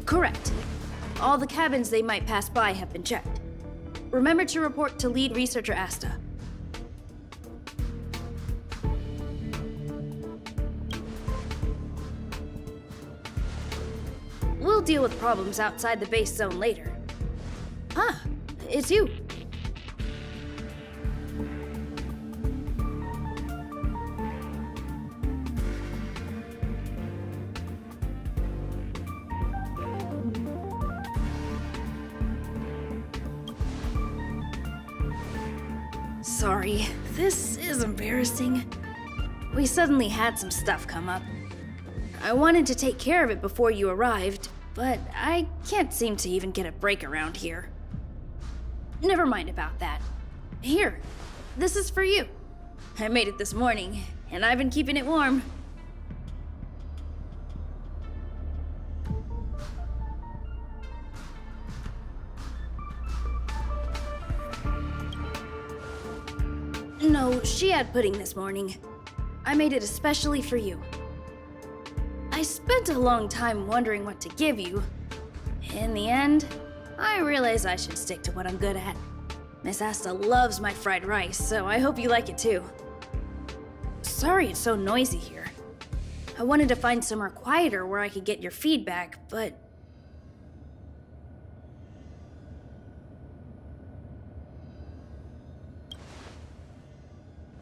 Correct. All the cabins they might pass by have been checked. Remember to report to lead researcher Asta. We'll deal with problems outside the base zone later. Huh, it's you. Sorry, this is embarrassing. We suddenly had some stuff come up. I wanted to take care of it before you arrived, but I can't seem to even get a break around here. Never mind about that. Here, this is for you. I made it this morning, and I've been keeping it warm. No, she had pudding this morning. I made it especially for you. I spent a long time wondering what to give you. In the end, I realized I should stick to what I'm good at. Miss Asta loves my fried rice, so I hope you like it too. Sorry it's so noisy here. I wanted to find somewhere quieter where I could get your feedback, but...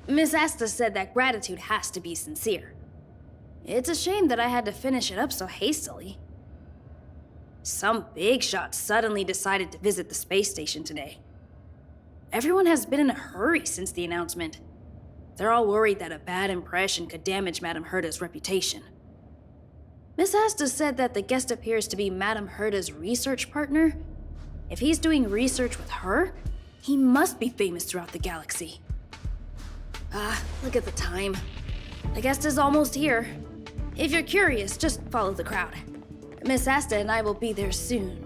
Miss Asta said that gratitude has to be sincere. It's a shame that I had to finish it up so hastily. Some big shot suddenly decided to visit the space station today. Everyone has been in a hurry since the announcement. They're all worried that a bad impression could damage Madame Herda's reputation. Miss Asta said that the guest appears to be Madame Herda's research partner. If he's doing research with her, he must be famous throughout the galaxy. Look at the time. The guest is almost here. If you're curious, just follow the crowd. Miss Asta and I will be there soon.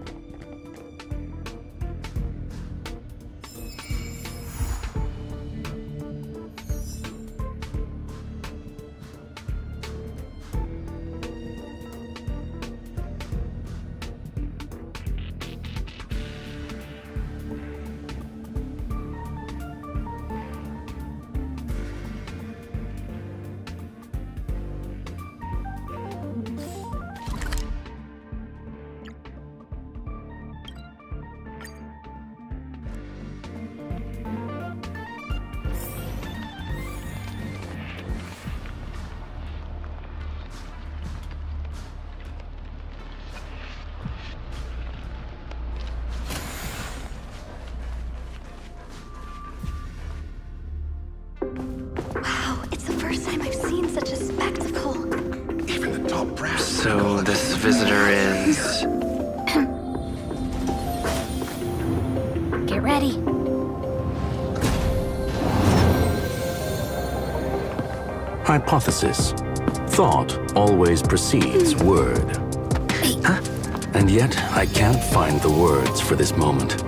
So this visitor is... Get ready. Hypothesis. Thought always precedes word. Huh? And yet, I can't find the words for this moment.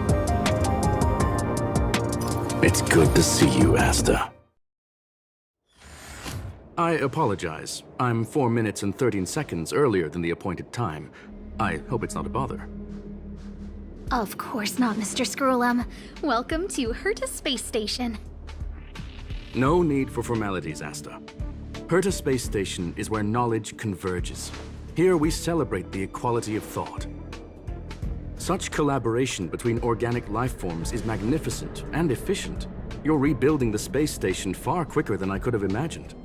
It's good to see you, Asta. I apologize. I'm 4 minutes and 13 seconds earlier than the appointed time. I hope it's not a bother. Of course not, Mr. Scrollum. Welcome to Herta Space Station. No need for formalities, Asta. Herta Space Station is where knowledge converges. Here we celebrate the equality of thought. Such collaboration between organic life forms is magnificent and efficient. You're rebuilding the space station far quicker than I could have imagined.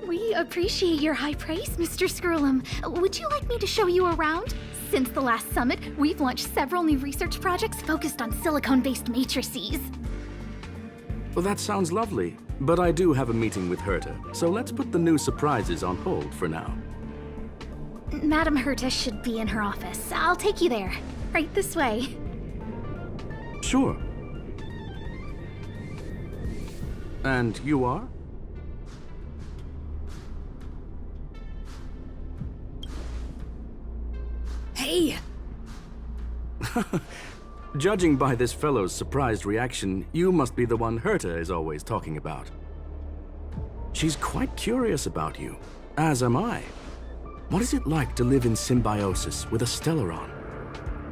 We appreciate your high praise, Mr. Scrollum. Would you like me to show you around? Since the last summit, we've launched several new research projects focused on silicone-based matrices. Well, that sounds lovely, but I do have a meeting with Herta, so let's put the new surprises on hold for now. Madam Herta should be in her office. I'll take you there. Right this way. Sure. And you are? Hey! Judging by this fellow's surprised reaction, you must be the one Herta is always talking about. She's quite curious about you, as am I. What is it like to live in symbiosis with a Stellaron?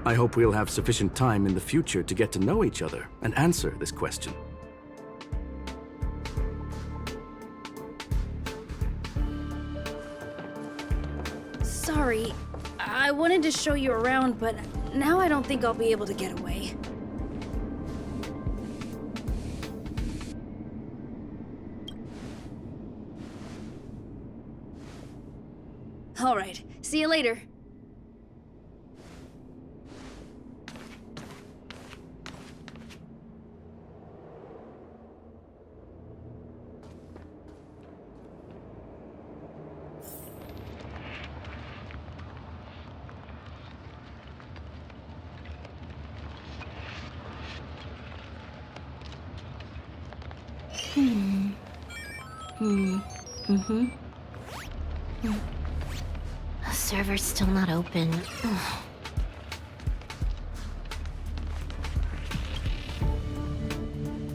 I hope we'll have sufficient time in the future to get to know each other and answer this question. Sorry, I wanted to show you around, but now I don't think I'll be able to get away. All right, see you later. The server's still not open.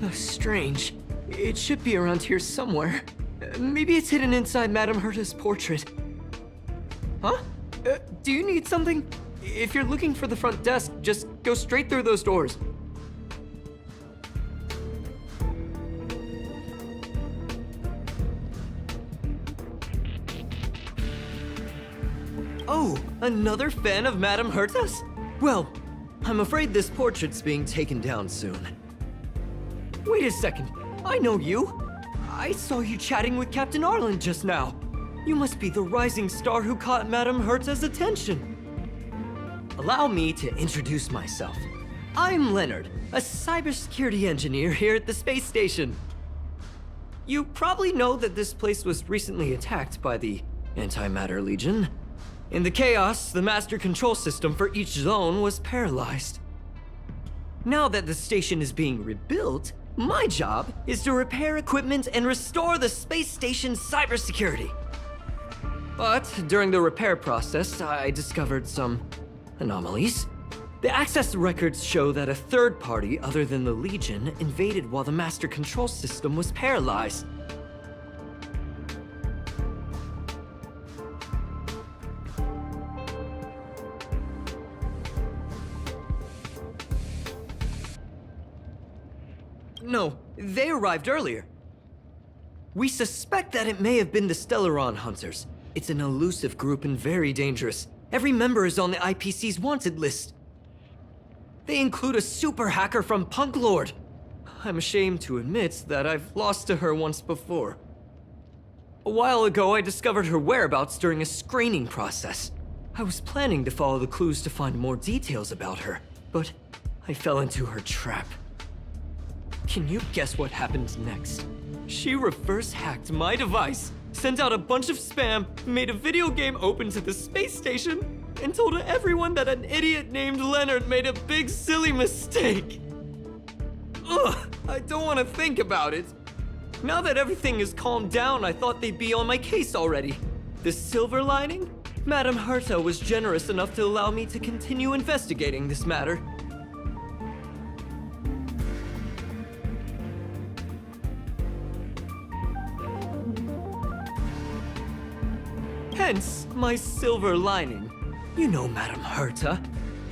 Oh, strange. It should be around here somewhere. Maybe it's hidden inside Madame Herta's portrait. Huh? Do you need something? If you're looking for the front desk, just go straight through those doors. Oh, another fan of Madame Herta's? Well, I'm afraid this portrait's being taken down soon. Wait a second, I know you. I saw you chatting with Captain Arlen just now. You must be the rising star who caught Madame Herta's attention. Allow me to introduce myself. I'm Leonard, a cybersecurity engineer here at the space station. You probably know that this place was recently attacked by the Antimatter Legion. In the chaos, the master control system for each zone was paralyzed. Now that the station is being rebuilt, my job is to repair equipment and restore the space station's cybersecurity. But during the repair process, I discovered some anomalies. The access records show that a third party other than the Legion invaded while the master control system was paralyzed. No, they arrived earlier. We suspect that it may have been the Stellaron Hunters. It's an elusive group and very dangerous. Every member is on the IPC's wanted list. They include a super hacker from Punklorde. I'm ashamed to admit that I've lost to her once before. A while ago, I discovered her whereabouts during a screening process. I was planning to follow the clues to find more details about her, but I fell into her trap. Can you guess what happened next? She reverse hacked my device sent out a bunch of spam, made a video game open to the space station, and told everyone that an idiot named Leonard made a big silly mistake. Ugh, I don't want to think about it. Now that everything is calmed down, I thought they'd be on my case already. The silver lining? Madame Herta was generous enough to allow me to continue investigating this matter. Hence, my silver lining. You know Madame Herta.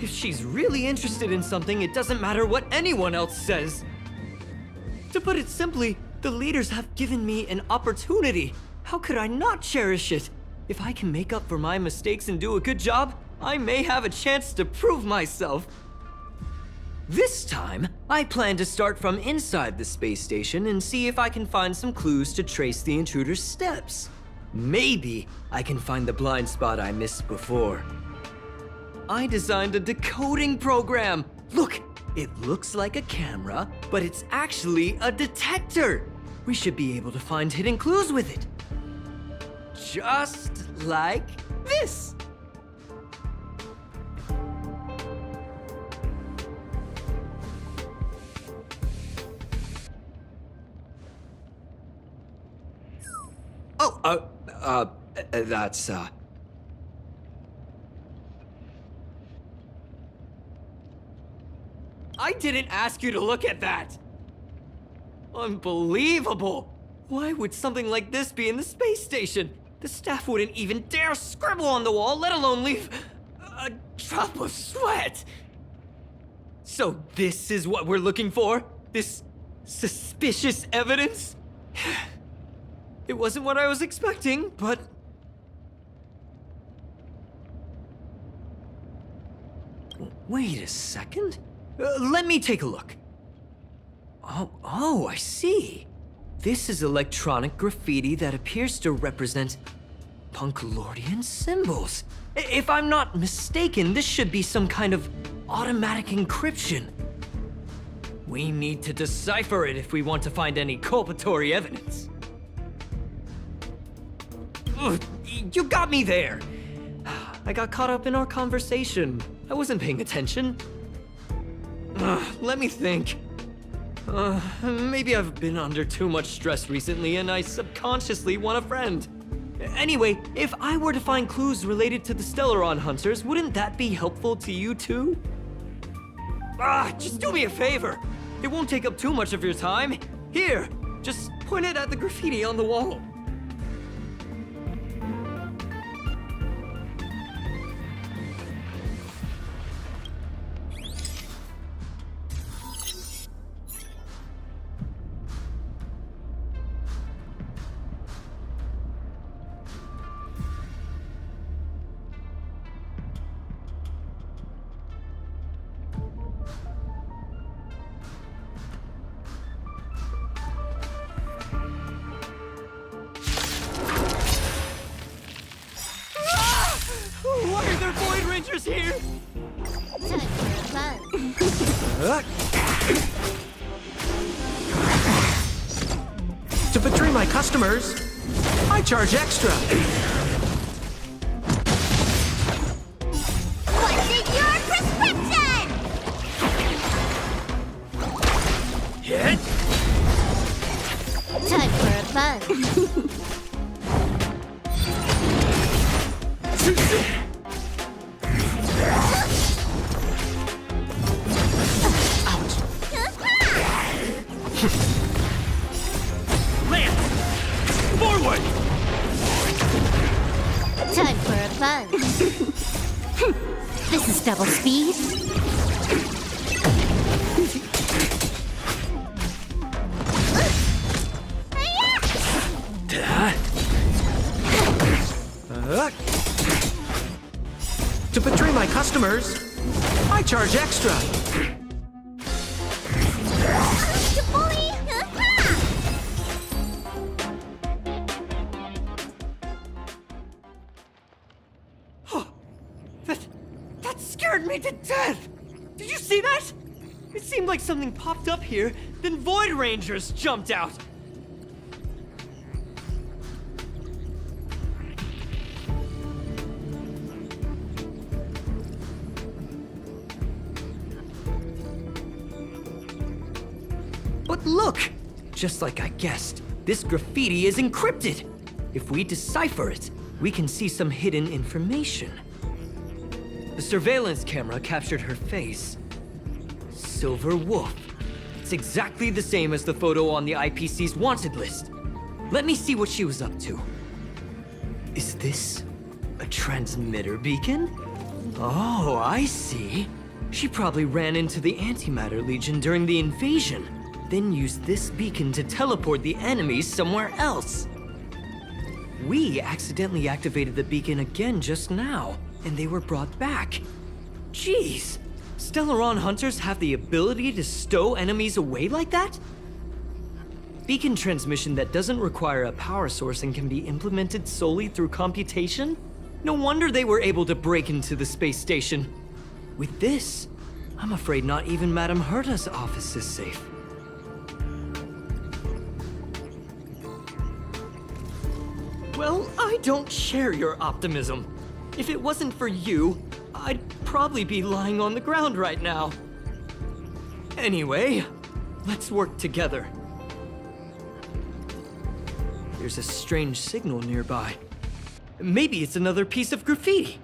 If she's really interested in something, it doesn't matter what anyone else says. To put it simply, the leaders have given me an opportunity. How could I not cherish it? If I can make up for my mistakes and do a good job, I may have a chance to prove myself. This time, I plan to start from inside the space station and see if I can find some clues to trace the intruder's steps. Maybe I can find the blind spot I missed before. I designed a decoding program. Look, it looks like a camera, but it's actually a detector. We should be able to find hidden clues with it. Just like this. That's, I didn't ask you to look at that! Unbelievable! Why would something like this be in the space station? The staff wouldn't even dare scribble on the wall, let alone leave a drop of sweat! So this is what we're looking for? This suspicious evidence? It wasn't what I was expecting, but... Wait a second. Let me take a look. Oh, I see. This is electronic graffiti that appears to represent Punklordian symbols. If I'm not mistaken, this should be some kind of automatic encryption. We need to decipher it if we want to find any culpatory evidence. Ugh, you got me there. I got caught up in our conversation. I wasn't paying attention. Let me think. Maybe I've been under too much stress recently and I subconsciously want a friend. Anyway, if I were to find clues related to the Stellaron hunters, wouldn't that be helpful to you too? Just do me a favor. It won't take up too much of your time. Here, just point it at the graffiti on the wall. Why are there Void Rangers here? Time for fun. To betray my customers, I charge extra. What's in your prescription? Hit. Time for fun. Lance! Forward! Time for fun. This is double speed. To betray my customers, I charge extra. That scared me to death! Did you see that? It seemed like something popped up here, then Void Rangers jumped out. But look! Just like I guessed, this graffiti is encrypted. If we decipher it, we can see some hidden information. The surveillance camera captured her face. Silver Wolf. It's exactly the same as the photo on the IPC's wanted list. Let me see what she was up to. Is this a transmitter beacon? Oh, I see. She probably ran into the Antimatter Legion during the invasion, then used this beacon to teleport the enemies somewhere else. We accidentally activated the beacon again just now, and they were brought back. Jeez, Stellaron hunters have the ability to stow enemies away like that? Beacon transmission that doesn't require a power source and can be implemented solely through computation? No wonder they were able to break into the space station. With this, I'm afraid not even Madame Herta's office is safe. Well, I don't share your optimism. If it wasn't for you, I'd probably be lying on the ground right now. Anyway, let's work together. There's a strange signal nearby. Maybe it's another piece of graffiti.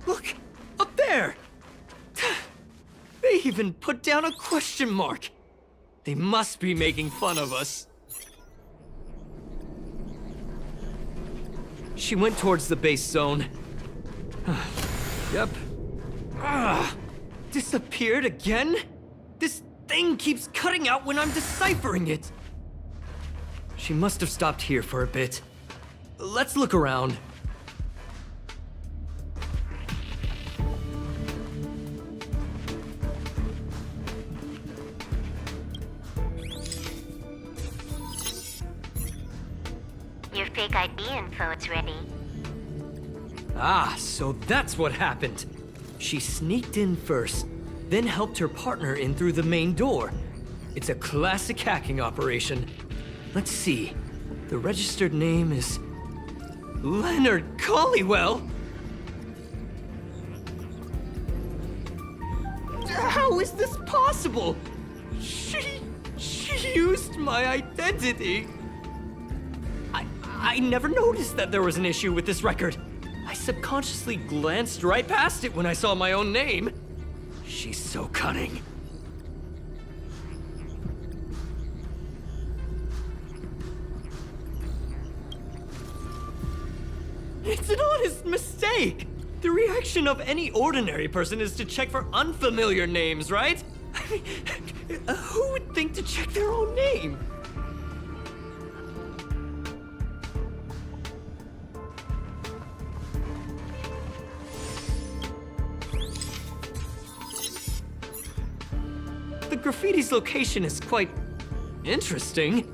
Look, up there! They even put down a question mark. They must be making fun of us. She went towards the base zone. Yep. Disappeared again? This thing keeps cutting out when I'm deciphering it. She must have stopped here for a bit. Let's look around. Your fake ID info's ready. Ah, so that's what happened. She sneaked in first, then helped her partner in through the main door. It's a classic hacking operation. Let's see. The registered name is Leonard Collywell. How is this possible? She used my identity. I never noticed that there was an issue with this record. I subconsciously glanced right past it when I saw my own name. She's so cunning. It's an honest mistake! The reaction of any ordinary person is to check for unfamiliar names, right? I mean, who would think to check their own name? The graffiti's location is quite interesting.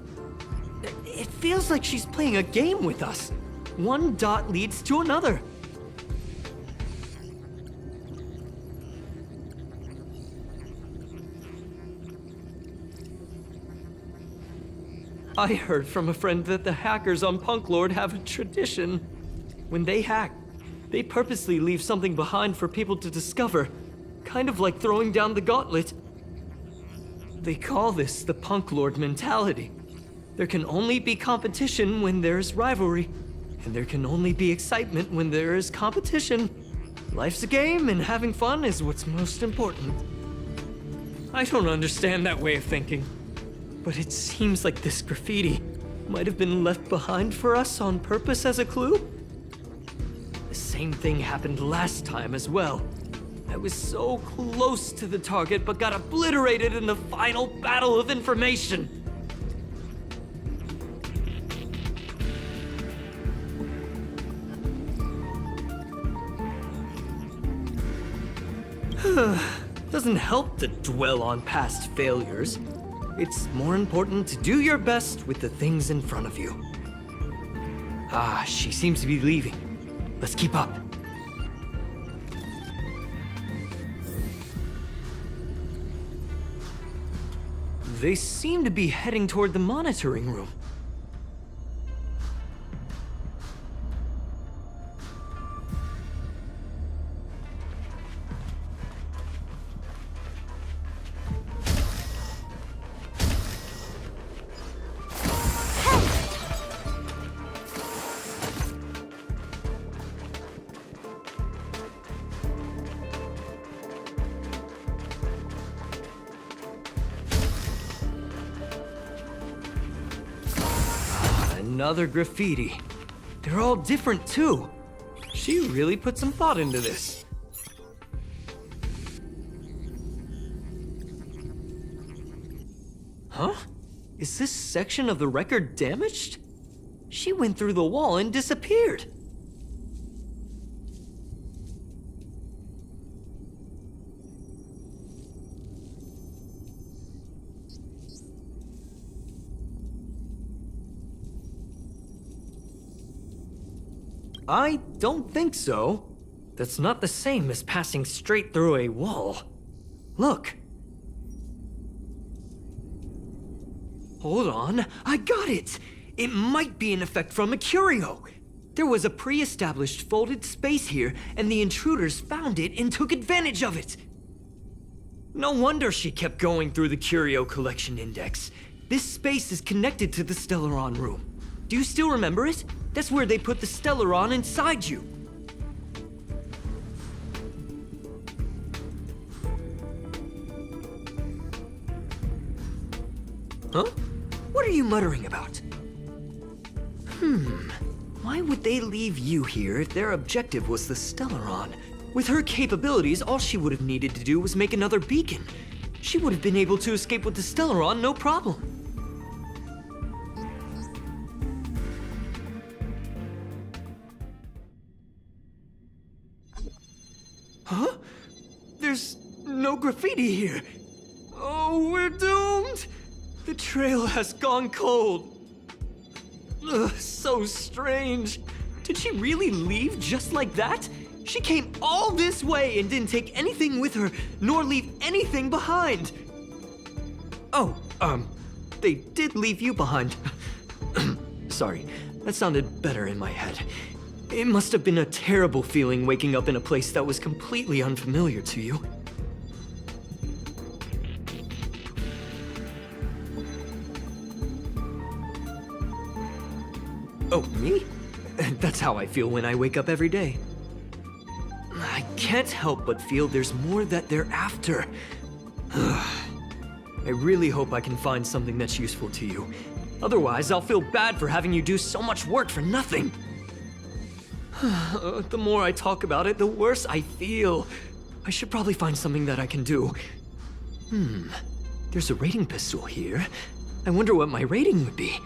It feels like she's playing a game with us. One dot leads to another. I heard from a friend that the hackers on Punklorde have a tradition. When they hack, they purposely leave something behind for people to discover, kind of like throwing down the gauntlet. They call this the Punklorde mentality. There can only be competition when there is rivalry, and there can only be excitement when there is competition. Life's a game, and having fun is what's most important. I don't understand that way of thinking, but it seems like this graffiti might have been left behind for us on purpose as a clue. The same thing happened last time as well. I was so close to the target, but got obliterated in the final battle of information. Doesn't help to dwell on past failures. It's more important to do your best with the things in front of you. Ah, she seems to be leaving. Let's keep up. They seem to be heading toward the monitoring room. Another graffiti. They're all different too. She really put some thought into this. Huh? Is this section of the record damaged? She went through the wall and disappeared. I don't think so. That's not the same as passing straight through a wall. Look. Hold on, I got it! It might be an effect from a curio. There was a pre-established folded space here, and the intruders found it and took advantage of it. No wonder she kept going through the curio collection index. This space is connected to the Stellaron room. Do you still remember it? That's where they put the Stellaron inside you. Huh? What are you muttering about? Why would they leave you here if their objective was the Stellaron? With her capabilities, all she would have needed to do was make another beacon. She would have been able to escape with the Stellaron, no problem. Huh? There's no graffiti here. Oh, we're doomed! The trail has gone cold. Ugh, so strange. Did she really leave just like that? She came all this way and didn't take anything with her, nor leave anything behind. Oh, they did leave you behind. Sorry, that sounded better in my head. It must have been a terrible feeling waking up in a place that was completely unfamiliar to you. Oh, me? That's how I feel when I wake up every day. I can't help but feel there's more that they're after. I really hope I can find something that's useful to you. Otherwise, I'll feel bad for having you do so much work for nothing. The more I talk about it, the worse I feel. I should probably find something that I can do. There's a rating pistol here. I wonder what my rating would be.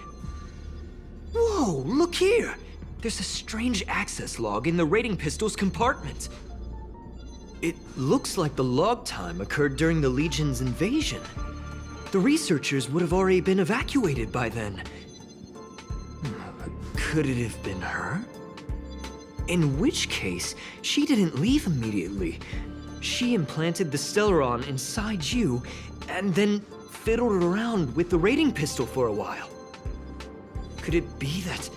Whoa, look here! There's a strange access log in the rating pistol's compartment. It looks like the log time occurred during the Legion's invasion. The researchers would have already been evacuated by then. Could it have been her? In which case, she didn't leave immediately. She implanted the Stellaron inside you, and then fiddled around with the rating pistol for a while. Could it be that...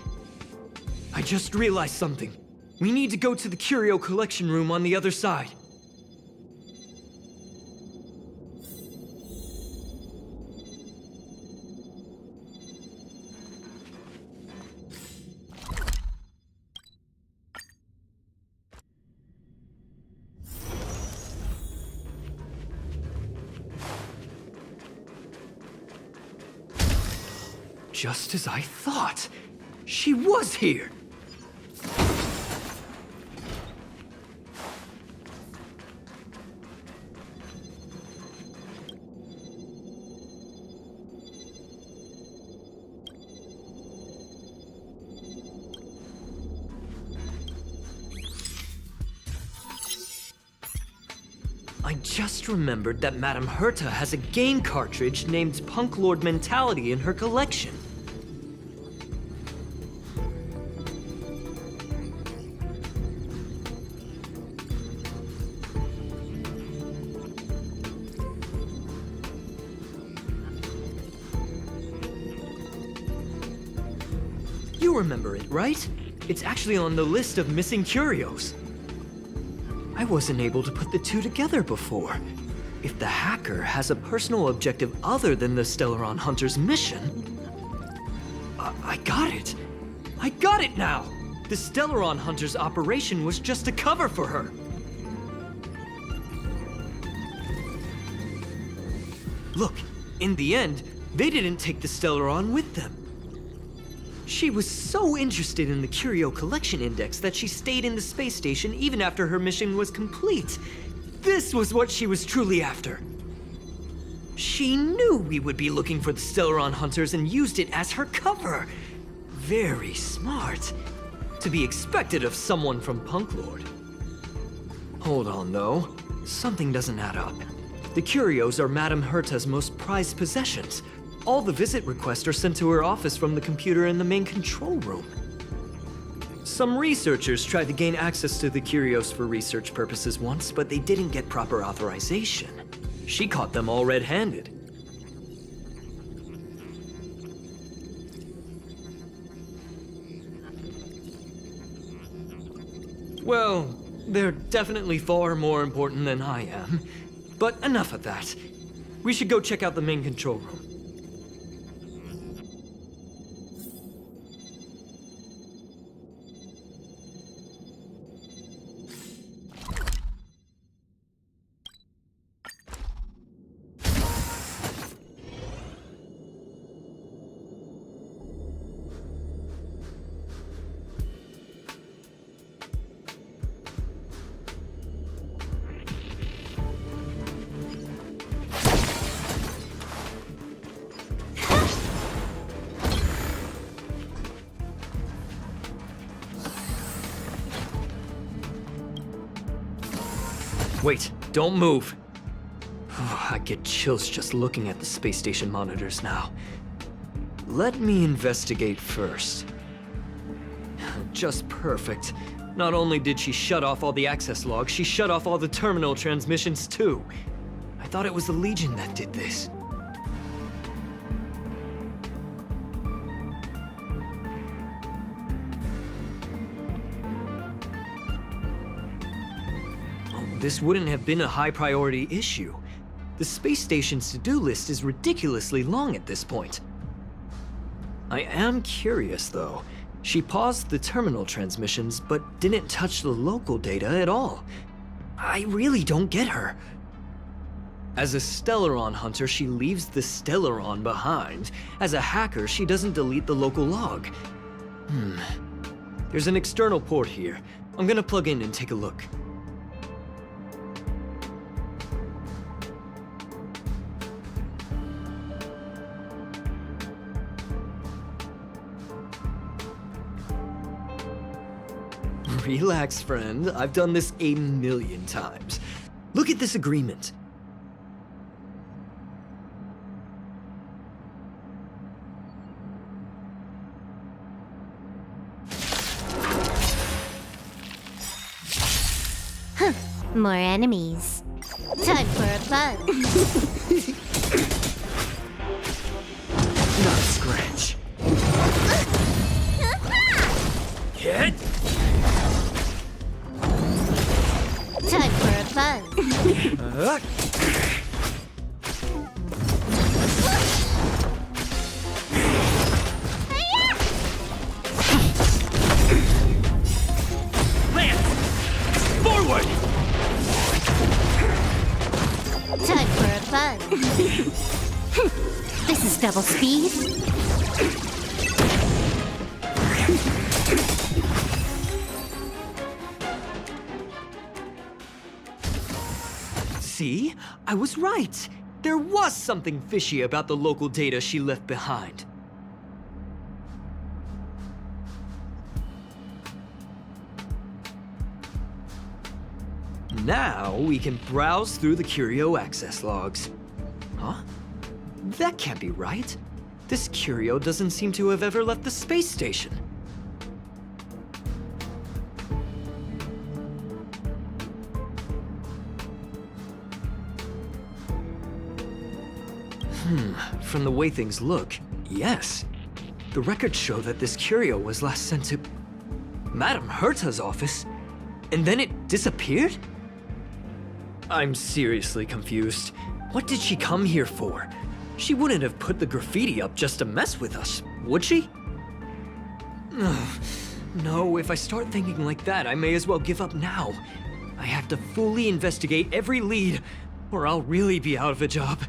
I just realized something. We need to go to the curio collection room on the other side. Just as I thought. She was here! I just remembered that Madame Herta has a game cartridge named Punklorde Mentality in her collection. You remember it, right? It's actually on the list of missing curios. I wasn't able to put the two together before. If the hacker has a personal objective other than the Stellaron Hunter's mission... I got it! I got it now! The Stellaron Hunter's operation was just a cover for her. Look, in the end, they didn't take the Stellaron with them. She was so interested in the Curio Collection Index that she stayed in the space station even after her mission was complete. This was what she was truly after. She knew we would be looking for the Stellaron hunters and used it as her cover. Very smart. To be expected of someone from Punklorde. Hold on, though. Something doesn't add up. The curios are Madame Herta's most prized possessions. All the visit requests are sent to her office from the computer in the main control room. Some researchers tried to gain access to the curios for research purposes once, but they didn't get proper authorization. She caught them all red-handed. Well, they're definitely far more important than I am. But enough of that. We should go check out the main control room. Wait, don't move. I get chills just looking at the space station monitors now. Let me investigate first. Just perfect. Not only did she shut off all the access logs, she shut off all the terminal transmissions too. I thought it was the Legion that did this. This wouldn't have been a high-priority issue. The space station's to-do list is ridiculously long at this point. I am curious, though. She paused the terminal transmissions, but didn't touch the local data at all. I really don't get her. As a Stellaron hunter, she leaves the Stellaron behind. As a hacker, she doesn't delete the local log. There's an external port here. I'm gonna plug in and take a look. Relax, friend. I've done this 1,000,000 times. Look at this agreement. More enemies. Time for a fun. Not a scratch. Hit! Time for a fun. Lance! Forward! Time for a fun. This is double speed. See? I was right. There was something fishy about the local data she left behind. Now we can browse through the Curio access logs. Huh? That can't be right. This Curio doesn't seem to have ever left the space station. From the way things look, yes. The records show that this Curio was last sent to Madame Herta's office, and then it disappeared? I'm seriously confused. What did she come here for? She wouldn't have put the graffiti up just to mess with us, would she? No, if I start thinking like that, I may as well give up now. I have to fully investigate every lead, or I'll really be out of a job.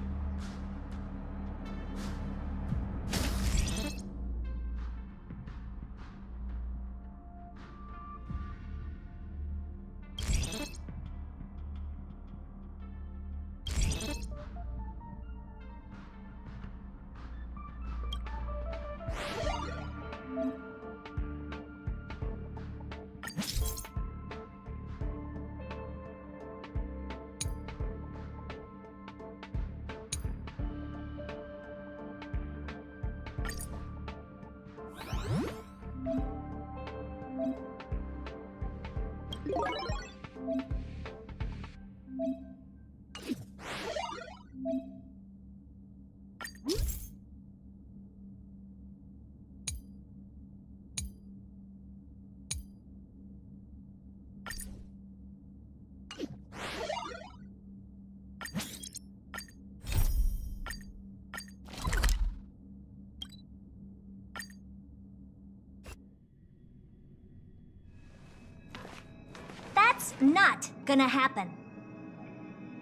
not gonna happen.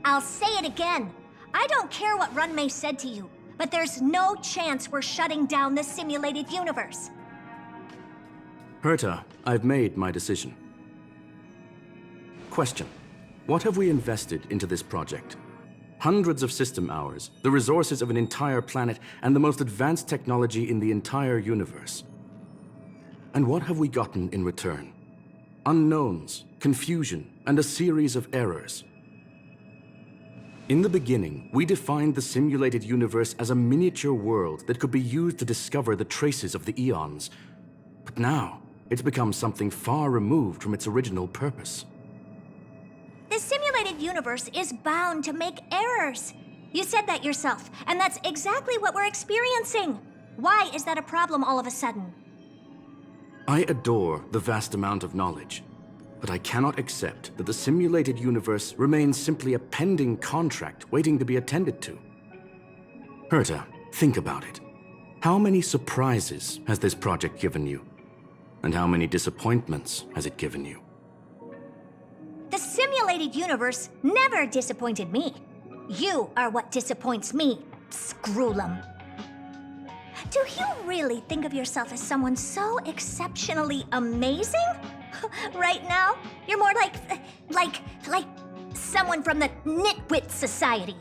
I'll say it again. I don't care what Runmei said to you, but there's no chance we're shutting down this simulated universe. Herta, I've made my decision. Question. What have we invested into this project? Hundreds of system hours, the resources of an entire planet, and the most advanced technology in the entire universe. And what have we gotten in return? Unknowns, confusion, and a series of errors. In the beginning, we defined the simulated universe as a miniature world that could be used to discover the traces of the eons. But now, it's become something far removed from its original purpose. The simulated universe is bound to make errors. You said that yourself, and that's exactly what we're experiencing. Why is that a problem all of a sudden? I adore the vast amount of knowledge, but I cannot accept that the simulated universe remains simply a pending contract waiting to be attended to. Herta, think about it. How many surprises has this project given you? And how many disappointments has it given you? The simulated universe never disappointed me. You are what disappoints me, Scroolum. Do you really think of yourself as someone so exceptionally amazing? Right now, you're more like someone from the Nitwit Society.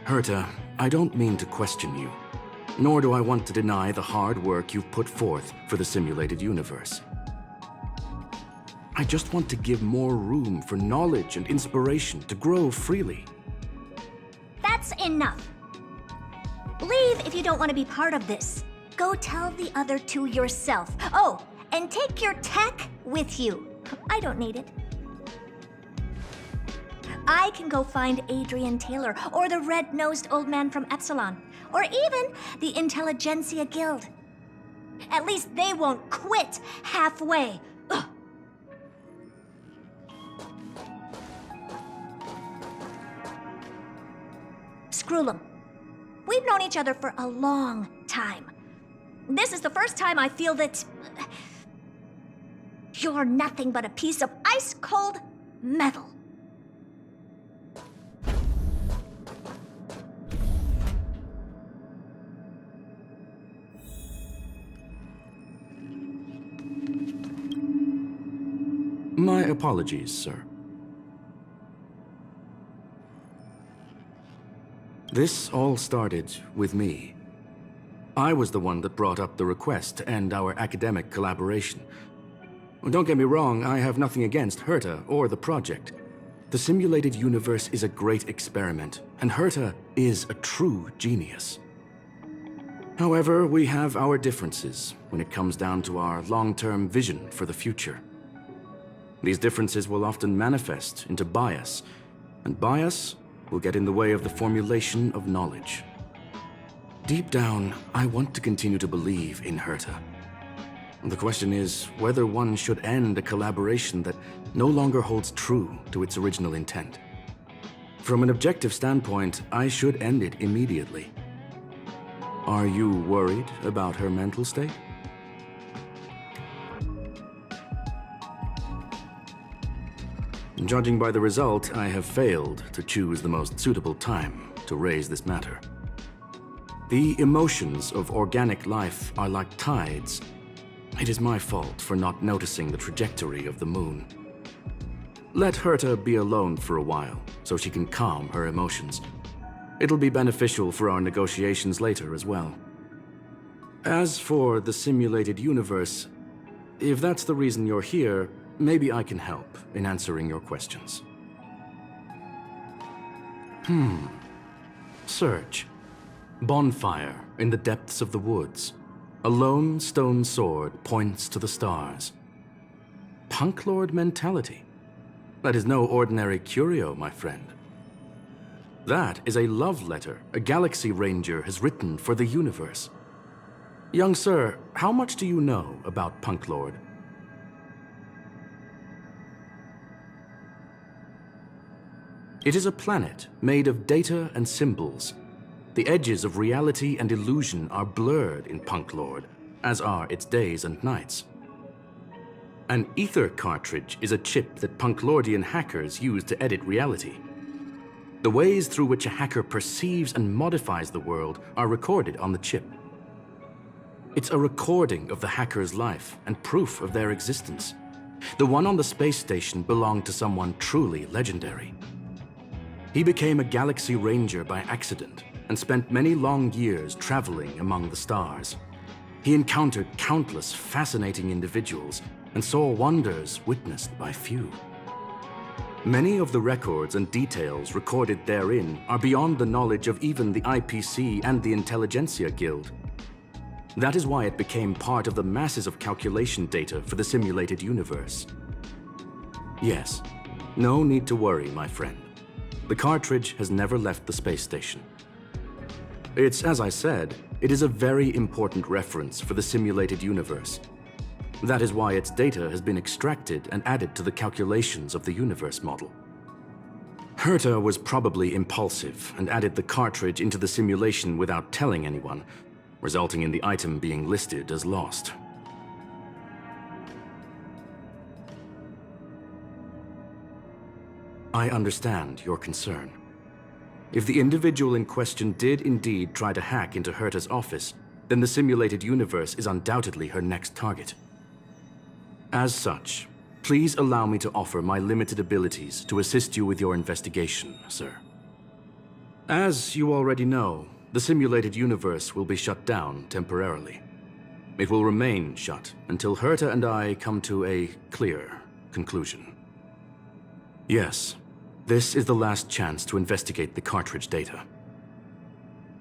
Herta, I don't mean to question you, nor do I want to deny the hard work you've put forth for the simulated universe. I just want to give more room for knowledge and inspiration to grow freely. That's enough. Leave if you don't want to be part of this. Go tell the other two yourself. Oh, and take your tech with you. I don't need it. I can go find Adrian Taylor, or the red-nosed old man from Epsilon, or even the Intelligentsia Guild. At least they won't quit halfway. Ugh. Scroolum, we've known each other for a long time. This is the first time I feel that you're nothing but a piece of ice-cold metal. My apologies, sir. This all started with me. I was the one that brought up the request to end our academic collaboration. Don't get me wrong, I have nothing against Herta or the project. The simulated universe is a great experiment, and Herta is a true genius. However, we have our differences when it comes down to our long-term vision for the future. These differences will often manifest into bias, and bias will get in the way of the formulation of knowledge. Deep down, I want to continue to believe in Herta. The question is whether one should end a collaboration that no longer holds true to its original intent. From an objective standpoint, I should end it immediately. Are you worried about her mental state? Judging by the result, I have failed to choose the most suitable time to raise this matter. The emotions of organic life are like tides. It is my fault for not noticing the trajectory of the moon. Let Herta be alone for a while, so she can calm her emotions. It'll be beneficial for our negotiations later as well. As for the simulated universe, if that's the reason you're here, maybe I can help in answering your questions. Search. Bonfire in the depths of the woods. A lone stone sword points to the stars. Punklorde mentality. That is no ordinary curio, my friend. That is a love letter a Galaxy Ranger has written for the universe. Young sir, how much do you know about Punklorde? It is a planet made of data and symbols. The edges of reality and illusion are blurred in Punklorde, as are its days and nights. An ether cartridge is a chip that Punklordian hackers use to edit reality. The ways through which a hacker perceives and modifies the world are recorded on the chip. It's a recording of the hacker's life and proof of their existence. The one on the space station belonged to someone truly legendary. He became a galaxy ranger by accident and spent many long years traveling among the stars. He encountered countless fascinating individuals and saw wonders witnessed by few. Many of the records and details recorded therein are beyond the knowledge of even the IPC and the Intelligentsia Guild. That is why it became part of the masses of calculation data for the simulated universe. Yes, no need to worry, my friend. The cartridge has never left the space station. It's, as I said, it is a very important reference for the simulated universe. That is why its data has been extracted and added to the calculations of the universe model. Herta was probably impulsive and added the cartridge into the simulation without telling anyone, resulting in the item being listed as lost. I understand your concern. If the individual in question did indeed try to hack into Herta's office, then the simulated universe is undoubtedly her next target. As such, please allow me to offer my limited abilities to assist you with your investigation, sir. As you already know, the simulated universe will be shut down temporarily. It will remain shut until Herta and I come to a clear conclusion. Yes, this is the last chance to investigate the cartridge data.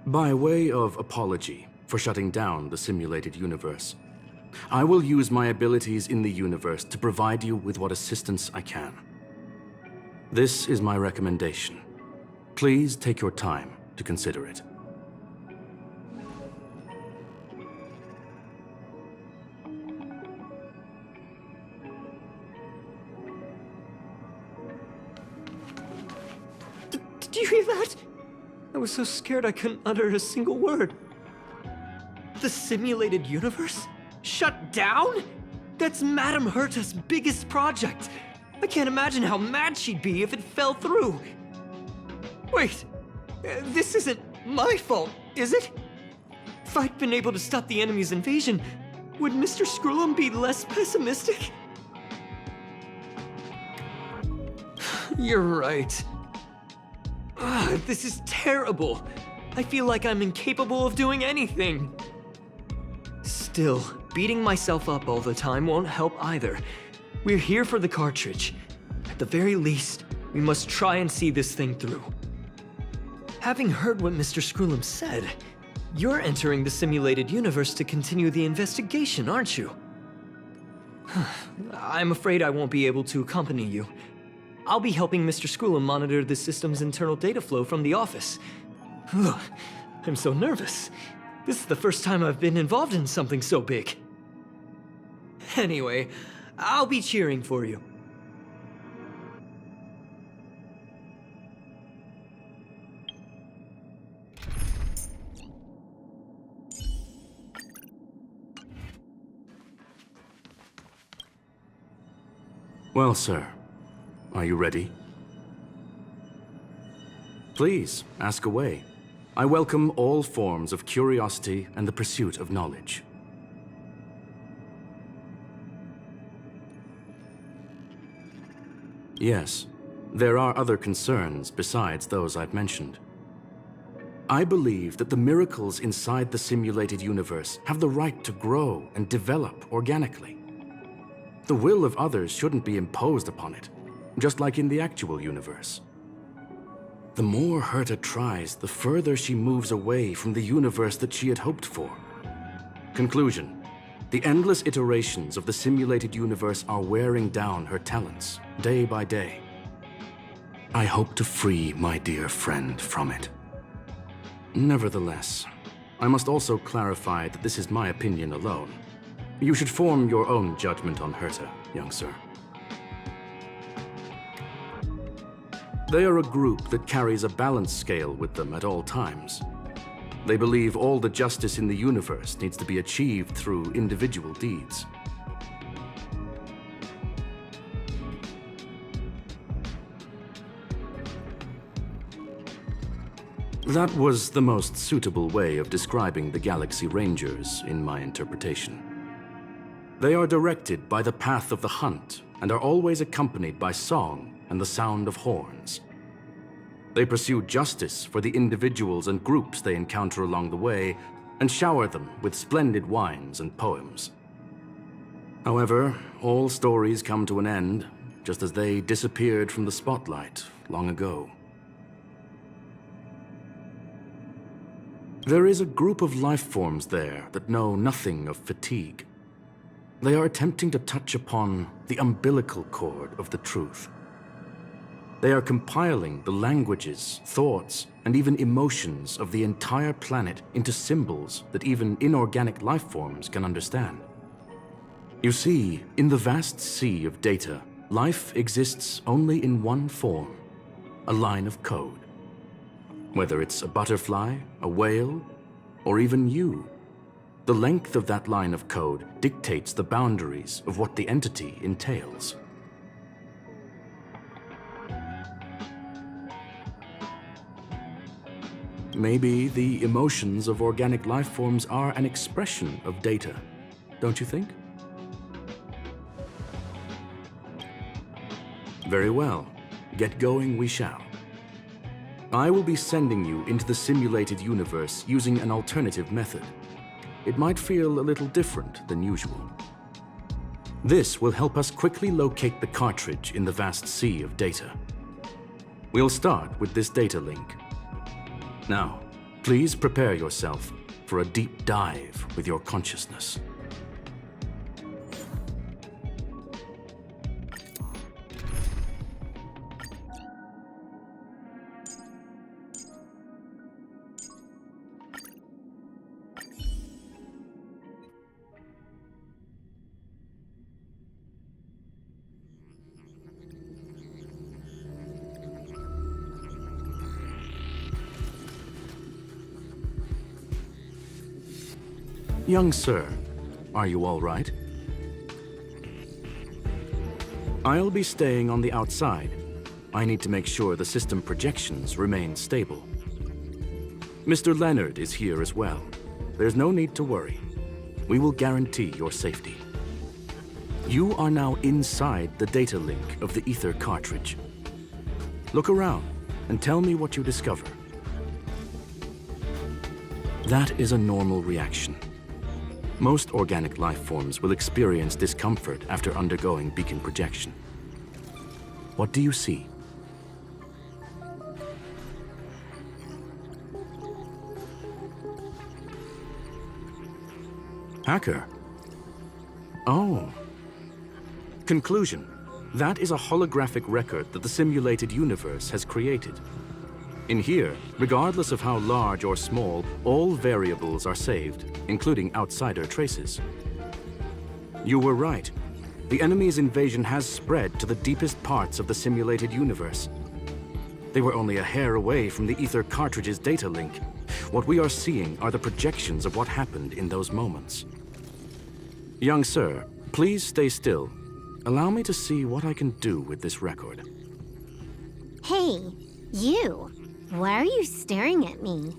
By way of apology for shutting down the simulated universe, I will use my abilities in the universe to provide you with what assistance I can. This is my recommendation. Please take your time to consider it. Did you hear that? I was so scared I couldn't utter a single word. The simulated universe? Shut down? That's Madame Herta's biggest project. I can't imagine how mad she'd be if it fell through. Wait, this isn't my fault, is it? If I'd been able to stop the enemy's invasion, would Mr. Scrollum be less pessimistic? You're right. This is terrible. I feel like I'm incapable of doing anything. Still, beating myself up all the time won't help either. We're here for the cartridge. At the very least, we must try and see this thing through. Having heard what Mr. Scrollum said, you're entering the simulated universe to continue the investigation, aren't you? I'm afraid I won't be able to accompany you. I'll be helping Mr. Scrollum monitor the system's internal data flow from the office. I'm so nervous. This is the first time I've been involved in something so big. Anyway, I'll be cheering for you. Well, sir, are you ready? Please, ask away. I welcome all forms of curiosity and the pursuit of knowledge. Yes, there are other concerns besides those I've mentioned. I believe that the miracles inside the simulated universe have the right to grow and develop organically. The will of others shouldn't be imposed upon it, just like in the actual universe. The more Herta tries, the further she moves away from the universe that she had hoped for. Conclusion: the endless iterations of the simulated universe are wearing down her talents, day by day. I hope to free my dear friend from it. Nevertheless, I must also clarify that this is my opinion alone. You should form your own judgment on Herta, young sir. They are a group that carries a balance scale with them at all times. They believe all the justice in the universe needs to be achieved through individual deeds. That was the most suitable way of describing the Galaxy Rangers, in my interpretation. They are directed by the path of the hunt and are always accompanied by song and the sound of horns. They pursue justice for the individuals and groups they encounter along the way and shower them with splendid wines and poems. However, all stories come to an end, just as they disappeared from the spotlight long ago. There is a group of life forms there that know nothing of fatigue. They are attempting to touch upon the umbilical cord of the truth. They are compiling the languages, thoughts, and even emotions of the entire planet into symbols that even inorganic life forms can understand. You see, in the vast sea of data, life exists only in one form, a line of code. Whether it's a butterfly, a whale, or even you, the length of that line of code dictates the boundaries of what the entity entails. Maybe the emotions of organic life forms are an expression of data, don't you think? Very well. Get going we shall. I will be sending you into the simulated universe using an alternative method. It might feel a little different than usual. This will help us quickly locate the cartridge in the vast sea of data. We'll start with this data link. Now, please prepare yourself for a deep dive with your consciousness. Young sir, are you all right? I'll be staying on the outside. I need to make sure the system projections remain stable. Mr. Leonard is here as well. There's no need to worry. We will guarantee your safety. You are now inside the data link of the ether cartridge. Look around and tell me what you discover. That is a normal reaction. Most organic life forms will experience discomfort after undergoing beacon projection. What do you see? Hacker? Oh. Conclusion. That is a holographic record that the simulated universe has created. In here, regardless of how large or small, all variables are saved, including outsider traces. You were right. The enemy's invasion has spread to the deepest parts of the simulated universe. They were only a hair away from the ether cartridge's data link. What we are seeing are the projections of what happened in those moments. Young sir, please stay still. Allow me to see what I can do with this record. Hey, you! Why are you staring at me?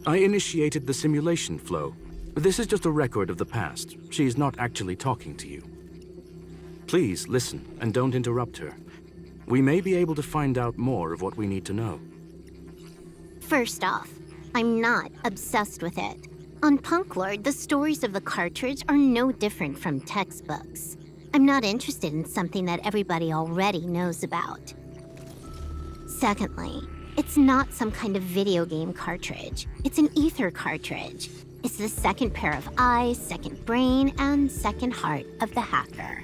I initiated the simulation flow. This is just a record of the past. She's not actually talking to you. Please listen and don't interrupt her. We may be able to find out more of what we need to know. First off, I'm not obsessed with it. On Punklorde, the stories of the cartridge are no different from textbooks. I'm not interested in something that everybody already knows about. Secondly, it's not some kind of video game cartridge. It's an ether cartridge. It's the second pair of eyes, second brain, and second heart of the hacker.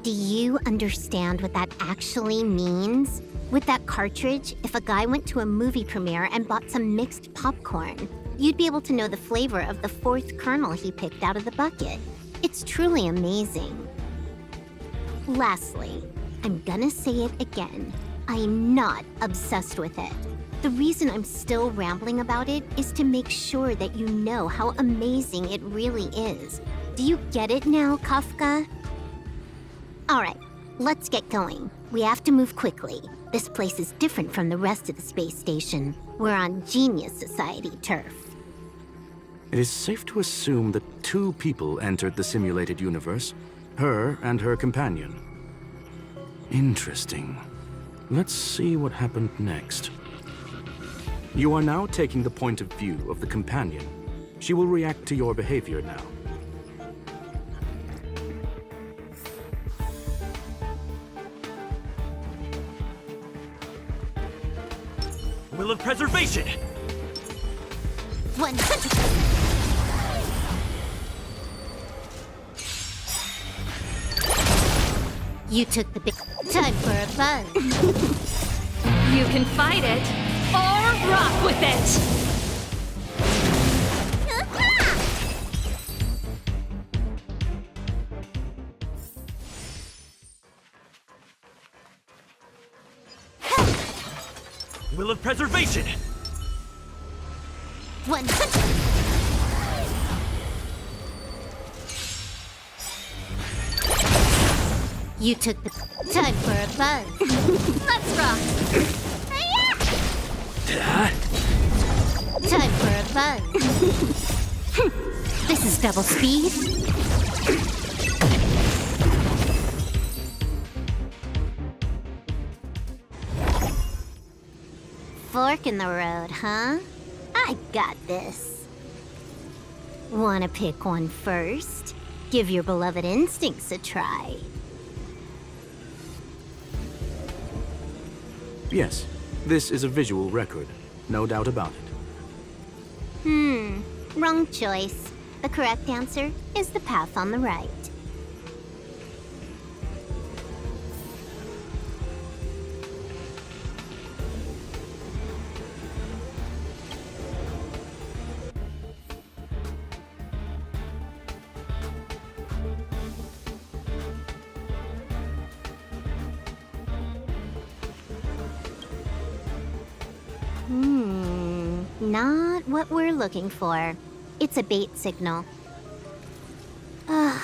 Do you understand what that actually means? With that cartridge, if a guy went to a movie premiere and bought some mixed popcorn, you'd be able to know the flavor of the fourth kernel he picked out of the bucket. It's truly amazing. Lastly, I'm gonna say it again. I'm not obsessed with it. The reason I'm still rambling about it is to make sure that you know how amazing it really is. Do you get it now, Kafka? Alright, let's get going. We have to move quickly. This place is different from the rest of the space station. We're on Genius Society turf. It is safe to assume that 2 people entered the simulated universe, her and her companion. Interesting. Let's see what happened next. You are now taking the point of view of the companion. She will react to your behavior now. Will of preservation! 100%. You took the big time for a buzz. You can fight it, or rock with it! Will of preservation! 100. You took the time for a buzz. Let's rock. Time for a buzz. This is double speed. Fork in the road, huh? I got this. Wanna pick one first? Give your beloved instincts a try. Yes, this is a visual record. No doubt about it. Wrong choice. The correct answer is the path on the right. Not what we're looking for. It's a bait signal. Ugh,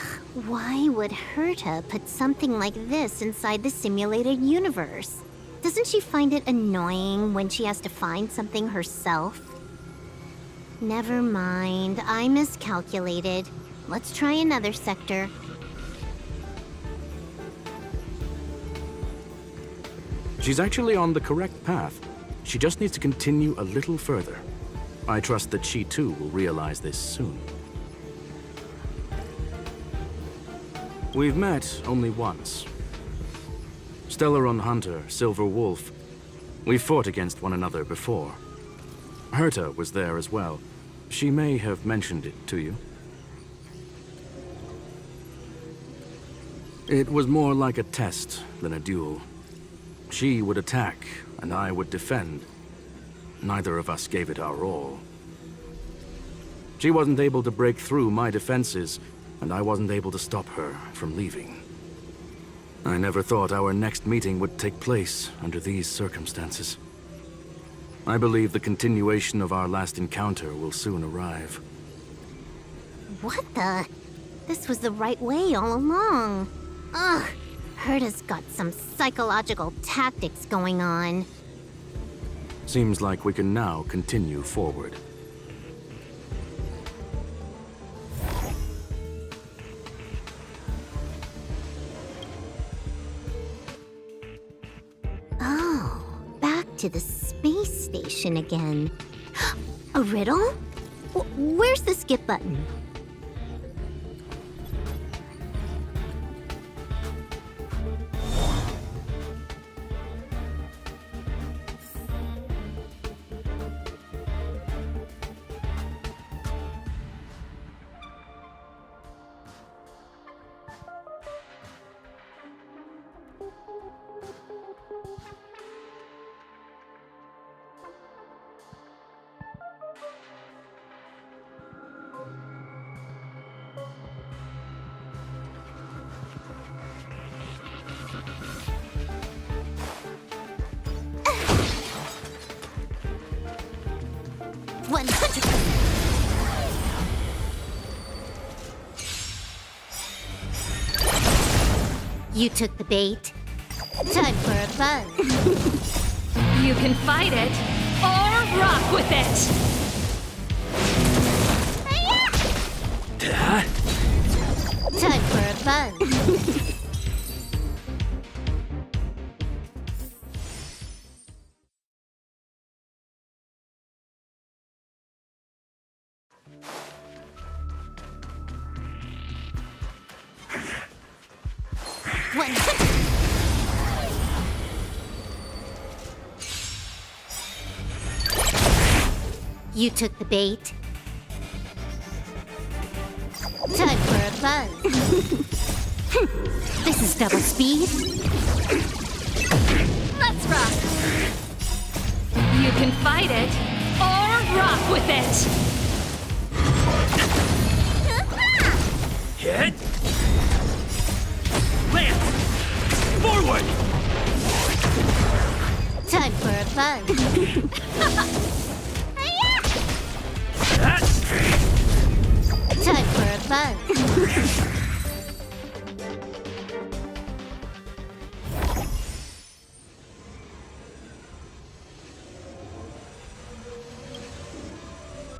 why would Herta put something like this inside the simulated universe? Doesn't she find it annoying when she has to find something herself? Never mind, I miscalculated. Let's try another sector. She's actually on the correct path. She just needs to continue a little further. I trust that she too will realize this soon. We've met only once. Stellaron Hunter, Silver Wolf. We fought against one another before. Herta was there as well. She may have mentioned it to you. It was more like a test than a duel. She would attack, and I would defend. Neither of us gave it our all. She wasn't able to break through my defenses, and I wasn't able to stop her from leaving. I never thought our next meeting would take place under these circumstances. I believe the continuation of our last encounter will soon arrive. What the? This was the right way all along. Ugh, Herta's got some psychological tactics going on. Seems like we can now continue forward. Oh, back to the space station again. A riddle? Where's the skip button? You took the bait. Time for a buzz. You can fight it or rock with it! Time for a buzz. One. You took the bait. Time for a buzz. This is double speed. Let's rock! You can fight it or rock with it! Hit! Lance! Forward! Time for a buzz. Time for a buzz.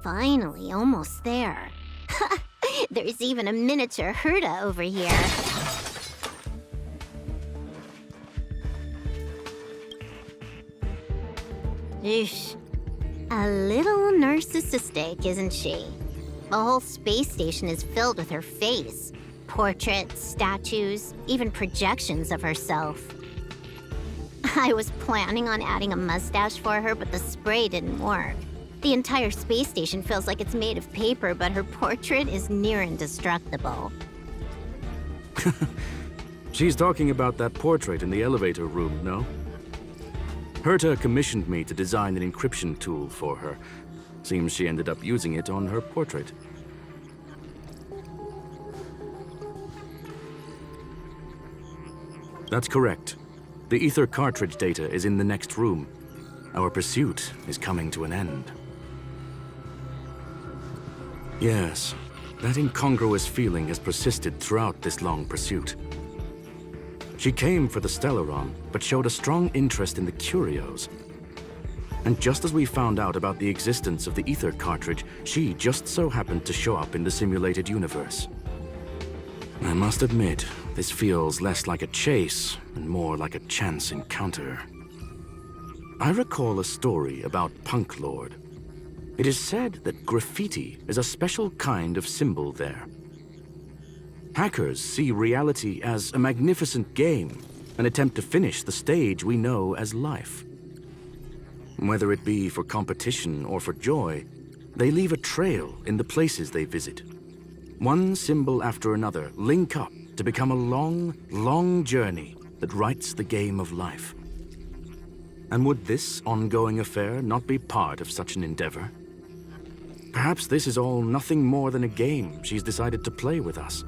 Finally, almost there. There's even a miniature Herta over here. Eesh. A little narcissistic, isn't she? The whole space station is filled with her face. Portraits, statues, even projections of herself. I was planning on adding a mustache for her, but the spray didn't work. The entire space station feels like it's made of paper, but her portrait is near indestructible. She's talking about that portrait in the elevator room, no? Herta commissioned me to design an encryption tool for her. Seems she ended up using it on her portrait. That's correct. The ether cartridge data is in the next room. Our pursuit is coming to an end. Yes, that incongruous feeling has persisted throughout this long pursuit. She came for the Stellaron, but showed a strong interest in the curios. And just as we found out about the existence of the ether cartridge, she just so happened to show up in the simulated universe. I must admit, this feels less like a chase and more like a chance encounter. I recall a story about Punklorde. It is said that graffiti is a special kind of symbol there. Hackers see reality as a magnificent game and attempt to finish the stage we know as life. Whether it be for competition or for joy, they leave a trail in the places they visit. One symbol after another link up to become a long, long journey that writes the game of life. And would this ongoing affair not be part of such an endeavor? Perhaps this is all nothing more than a game she's decided to play with us.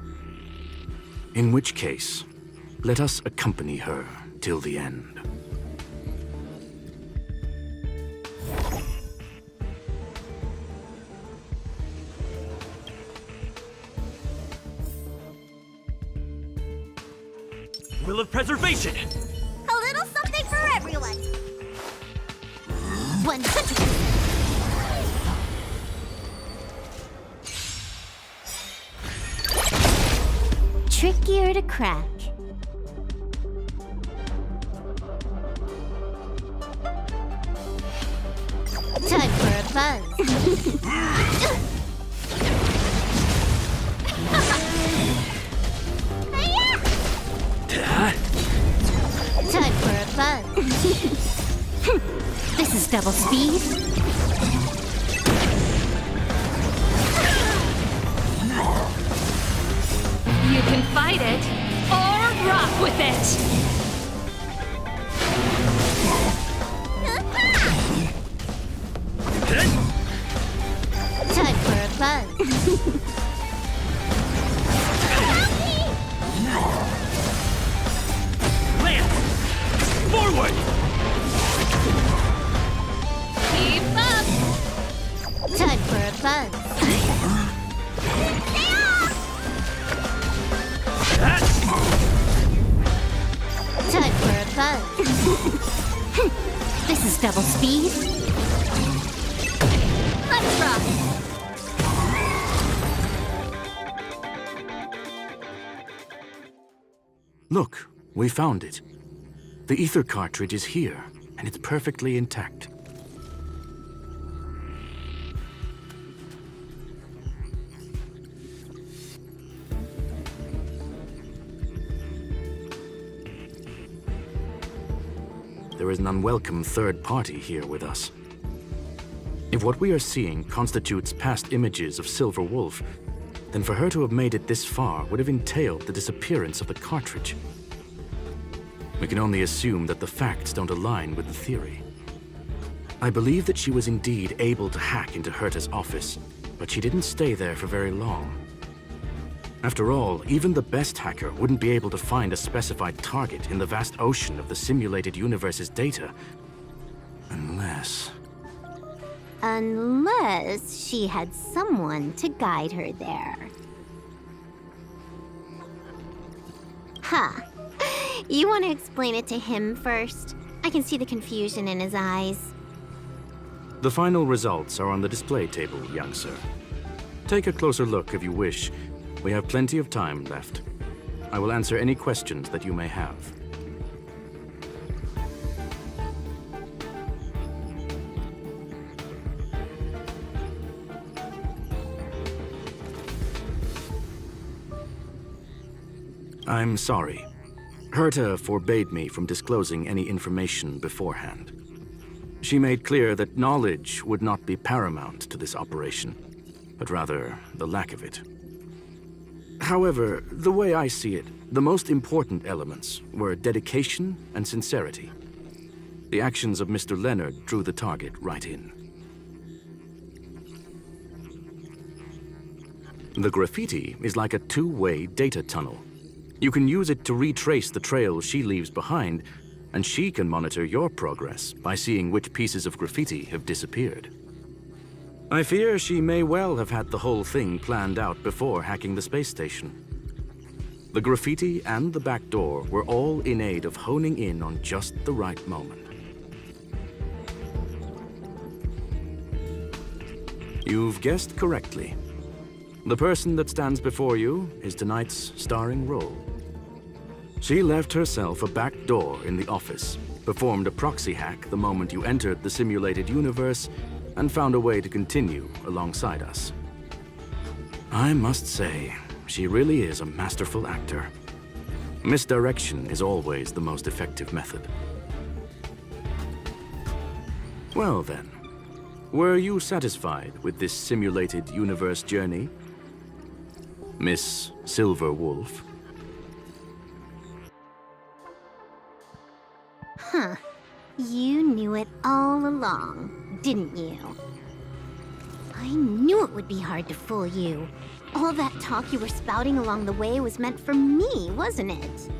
In which case, let us accompany her till the end. Will of preservation! A little something for everyone. 100. Trickier to crack. Time for a buzz. Time for a buzz. This is double speed. You can fight it or rock with it! Time for a buzz. Lance! Forward! Keep up! Time for a buzz. fuzz. This is double speed. Let's rock! Look, we found it. The ether cartridge is here, and it's perfectly intact. There is an unwelcome third party here with us. If what we are seeing constitutes past images of Silver Wolf, then for her to have made it this far would have entailed the disappearance of the cartridge. We can only assume that the facts don't align with the theory. I believe that she was indeed able to hack into Herta's office, but she didn't stay there for very long. After all, even the best hacker wouldn't be able to find a specified target in the vast ocean of the simulated universe's data. Unless she had someone to guide her there. Huh. You want to explain it to him first? I can see the confusion in his eyes. The final results are on the display table, young sir. Take a closer look if you wish. We have plenty of time left. I will answer any questions that you may have. I'm sorry. Herta forbade me from disclosing any information beforehand. She made clear that knowledge would not be paramount to this operation, but rather the lack of it. However, the way I see it, the most important elements were dedication and sincerity. The actions of Mr. Leonard drew the target right in. The graffiti is like a two-way data tunnel. You can use it to retrace the trail she leaves behind, and she can monitor your progress by seeing which pieces of graffiti have disappeared. I fear she may well have had the whole thing planned out before hacking the space station. The graffiti and the back door were all in aid of honing in on just the right moment. You've guessed correctly. The person that stands before you is tonight's starring role. She left herself a back door in the office, performed a proxy hack the moment you entered the simulated universe, and found a way to continue alongside us. I must say, she really is a masterful actor. Misdirection is always the most effective method. Well then, were you satisfied with this simulated universe journey, Miss Silver Wolf? Huh. You knew it all along, didn't you? I knew it would be hard to fool you. All that talk you were spouting along the way was meant for me, wasn't it?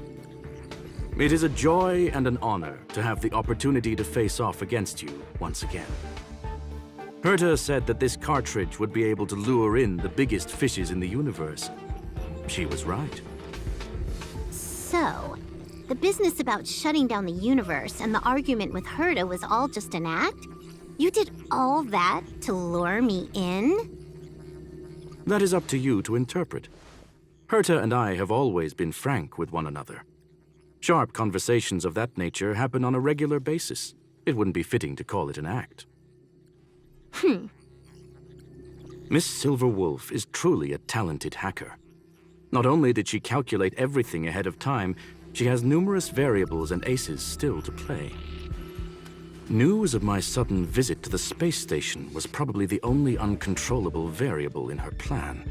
It is a joy and an honor to have the opportunity to face off against you once again. Herta said that this cartridge would be able to lure in the biggest fishes in the universe. She was right. So, the business about shutting down the universe and the argument with Herta was all just an act? You did all that to lure me in? That is up to you to interpret. Herta and I have always been frank with one another. Sharp conversations of that nature happen on a regular basis. It wouldn't be fitting to call it an act. Miss Silver Wolf is truly a talented hacker. Not only did she calculate everything ahead of time, she has numerous variables and aces still to play. News of my sudden visit to the space station was probably the only uncontrollable variable in her plan.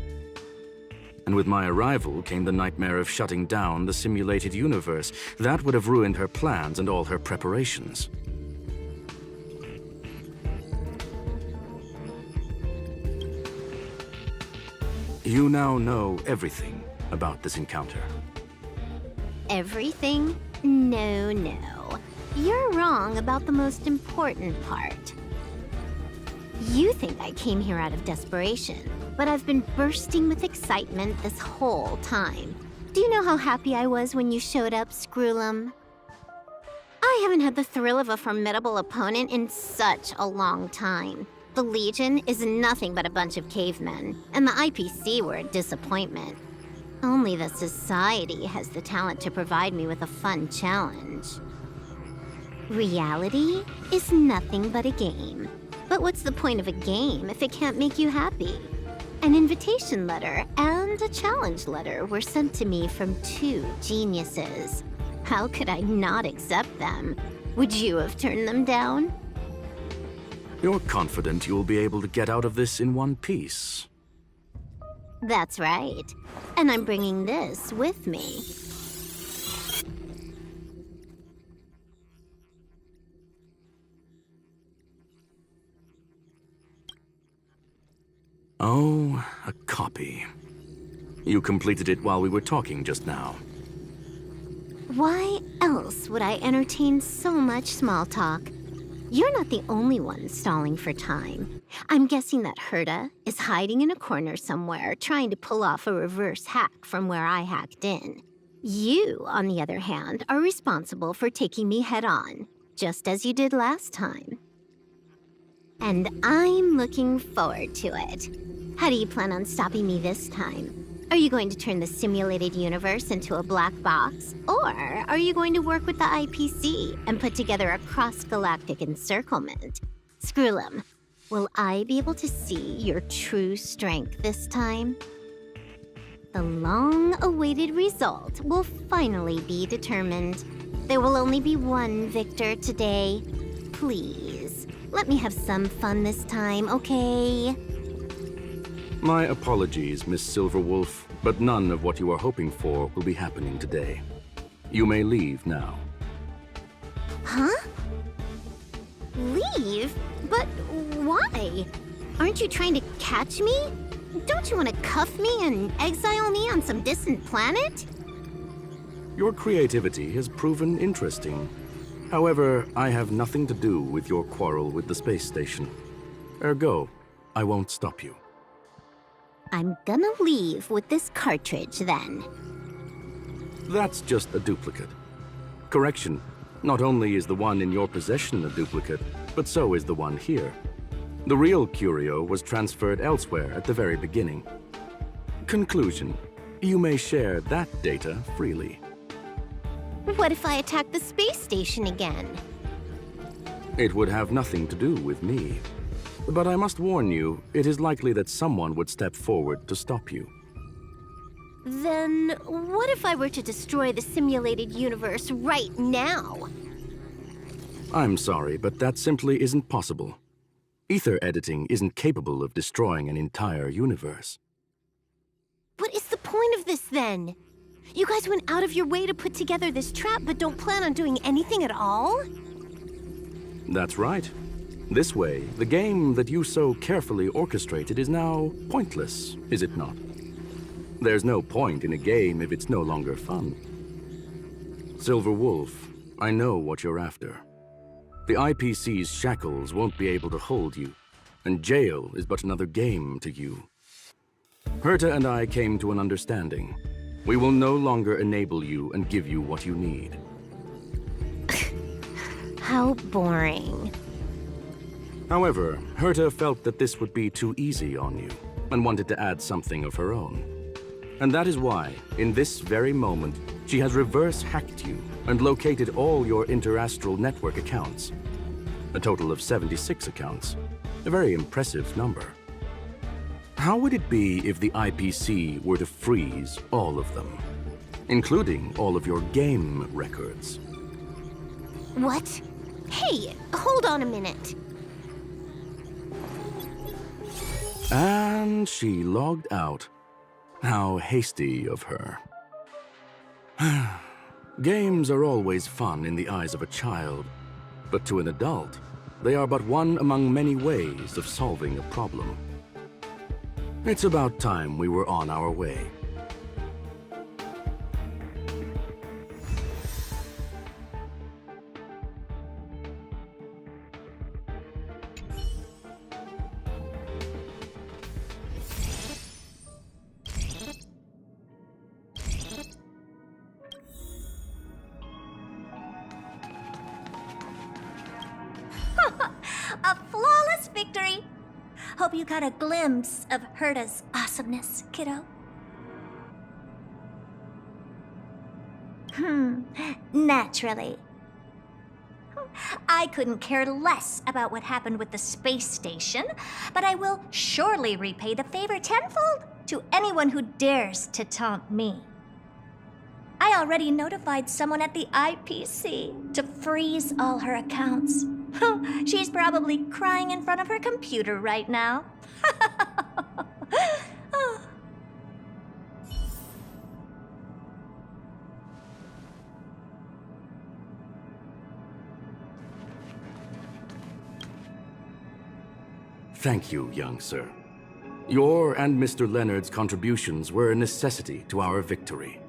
And with my arrival came the nightmare of shutting down the simulated universe. That would have ruined her plans and all her preparations. You now know everything about this encounter. Everything? No, no. You're wrong about the most important part. You think I came here out of desperation, but I've been bursting with excitement this whole time. Do you know how happy I was when you showed up, Screwlum? I haven't had the thrill of a formidable opponent in such a long time. The Legion is nothing but a bunch of cavemen, and the IPC were a disappointment. Only the Society has the talent to provide me with a fun challenge. Reality is nothing but a game. But what's the point of a game if it can't make you happy? An invitation letter and a challenge letter were sent to me from two geniuses. How could I not accept them? Would you have turned them down? You're confident you'll be able to get out of this in one piece. That's right. And I'm bringing this with me. Oh, a copy. You completed it while we were talking just now. Why else would I entertain so much small talk? You're not the only one stalling for time. I'm guessing that Herta is hiding in a corner somewhere, trying to pull off a reverse hack from where I hacked in. You, on the other hand, are responsible for taking me head-on, just as you did last time. And I'm looking forward to it. How do you plan on stopping me this time? Are you going to turn the simulated universe into a black box? Or are you going to work with the IPC and put together a cross-galactic encirclement? Screwlum, will I be able to see your true strength this time? The long-awaited result will finally be determined. There will only be one victor today. Please, let me have some fun this time, okay? My apologies, Miss Silverwolf, but none of what you are hoping for will be happening today. You may leave now. Huh? Leave? But why? Aren't you trying to catch me? Don't you want to cuff me and exile me on some distant planet? Your creativity has proven interesting. However, I have nothing to do with your quarrel with the space station. Ergo, I won't stop you. I'm gonna leave with this cartridge, then. That's just a duplicate. Correction, not only is the one in your possession a duplicate, but so is the one here. The real curio was transferred elsewhere at the very beginning. Conclusion, you may share that data freely. What if I attack the space station again? It would have nothing to do with me. But I must warn you, it is likely that someone would step forward to stop you. Then what if I were to destroy the simulated universe right now? I'm sorry, but that simply isn't possible. Ether editing isn't capable of destroying an entire universe. What is the point of this, then? You guys went out of your way to put together this trap, but don't plan on doing anything at all? That's right. This way, the game that you so carefully orchestrated is now pointless, is it not? There's no point in a game if it's no longer fun. Silver Wolf, I know what you're after. The IPC's shackles won't be able to hold you, and jail is but another game to you. Herta and I came to an understanding. We will no longer enable you and give you what you need. How boring. However, Herta felt that this would be too easy on you, and wanted to add something of her own. And that is why, in this very moment, she has reverse-hacked you and located all your interastral network accounts. A total of 76 accounts. A very impressive number. How would it be if the IPC were to freeze all of them, including all of your game records? What? Hey, hold on a minute. And she logged out. How hasty of her. Games are always fun in the eyes of a child, but to an adult, they are but one among many ways of solving a problem. It's about time we were on our way. Hope you got a glimpse of Herta's awesomeness, kiddo. Naturally. I couldn't care less about what happened with the space station, but I will surely repay the favor tenfold to anyone who dares to taunt me. I already notified someone at the IPC to freeze all her accounts. She's probably crying in front of her computer right now. Thank you, young sir. Your and Mr. Leonard's contributions were a necessity to our victory.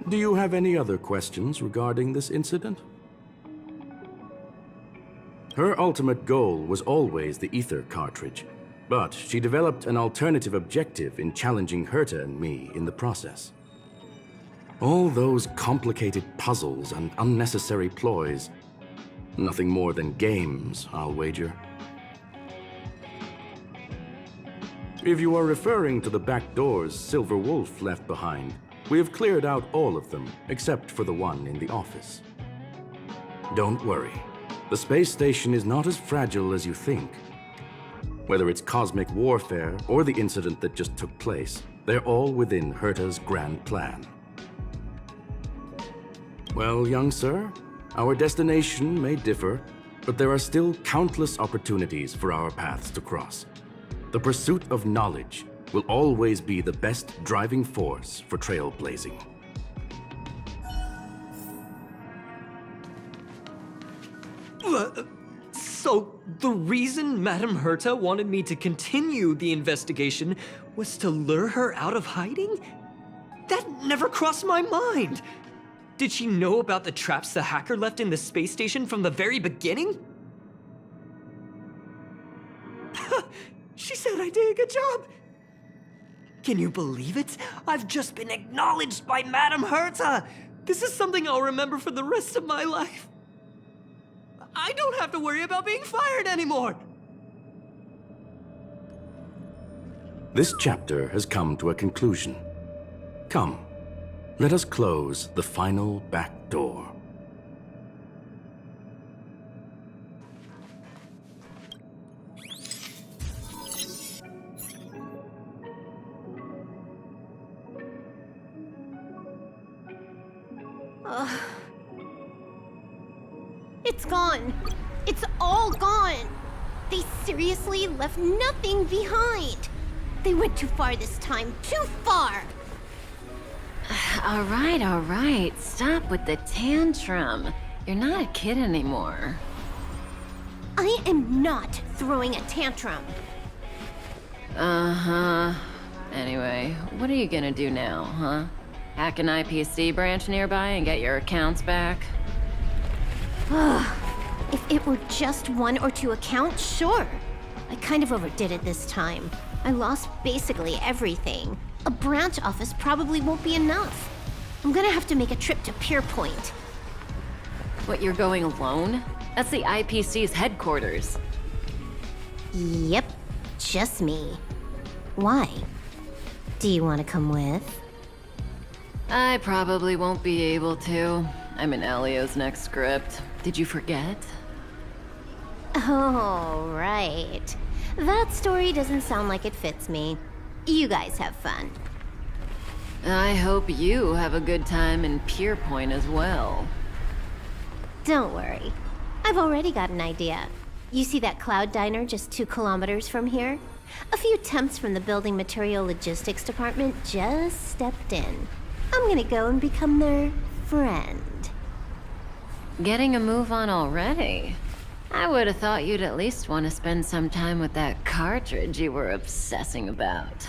Do you have any other questions regarding this incident? Her ultimate goal was always the ether cartridge, but she developed an alternative objective in challenging Herta and me in the process. All those complicated puzzles and unnecessary ploys, nothing more than games, I'll wager. If you are referring to the back doors Silver Wolf left behind, we have cleared out all of them, except for the one in the office. Don't worry. The space station is not as fragile as you think. Whether it's cosmic warfare or the incident that just took place, they're all within Herta's grand plan. Well, young sir, our destination may differ, but there are still countless opportunities for our paths to cross. The pursuit of knowledge will always be the best driving force for trailblazing. So, the reason Madame Herta wanted me to continue the investigation was to lure her out of hiding? That never crossed my mind! Did she know about the traps the hacker left in the space station from the very beginning? She said I did a good job! Can you believe it? I've just been acknowledged by Madame Herta! This is something I'll remember for the rest of my life. I don't have to worry about being fired anymore! This chapter has come to a conclusion. Come, let us close the final back door. It's gone. It's all gone. They seriously left nothing behind. They went too far this time. Too far. All right. Stop with the tantrum. You're not a kid anymore. I am not throwing a tantrum. Uh-huh. Anyway, what are you gonna do now, huh? Hack an IPC branch nearby and get your accounts back? If it were just one or two accounts, sure. I kind of overdid it this time. I lost basically everything. A branch office probably won't be enough. I'm gonna have to make a trip to Pier Point. What, you're going alone? That's the IPC's headquarters. Yep, just me. Why? Do you want to come with? I probably won't be able to. I'm in Elio's next script. Did you forget? Oh, right. That story doesn't sound like it fits me. You guys have fun. I hope you have a good time in Pier Point as well. Don't worry. I've already got an idea. You see that cloud diner just 2 kilometers from here? A few temps from the building material logistics department just stepped in. I'm gonna go and become their friend. Getting a move on already? I would have thought you'd at least want to spend some time with that cartridge you were obsessing about.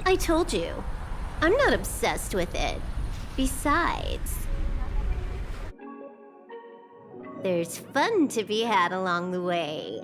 I told you. I'm not obsessed with it. Besides, there's fun to be had along the way.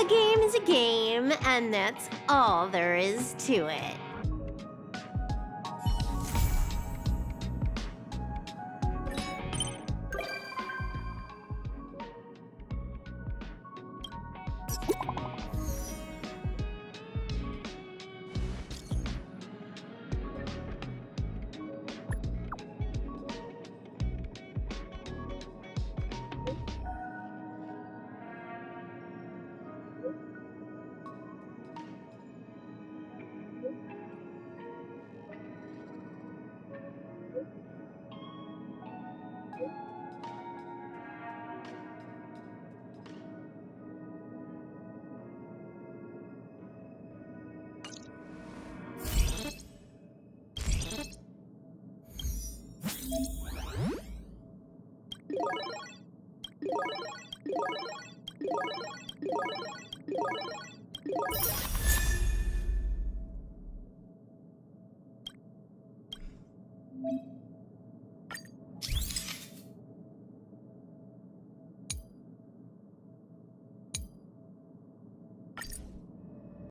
A game is a game, and that's all there is to it.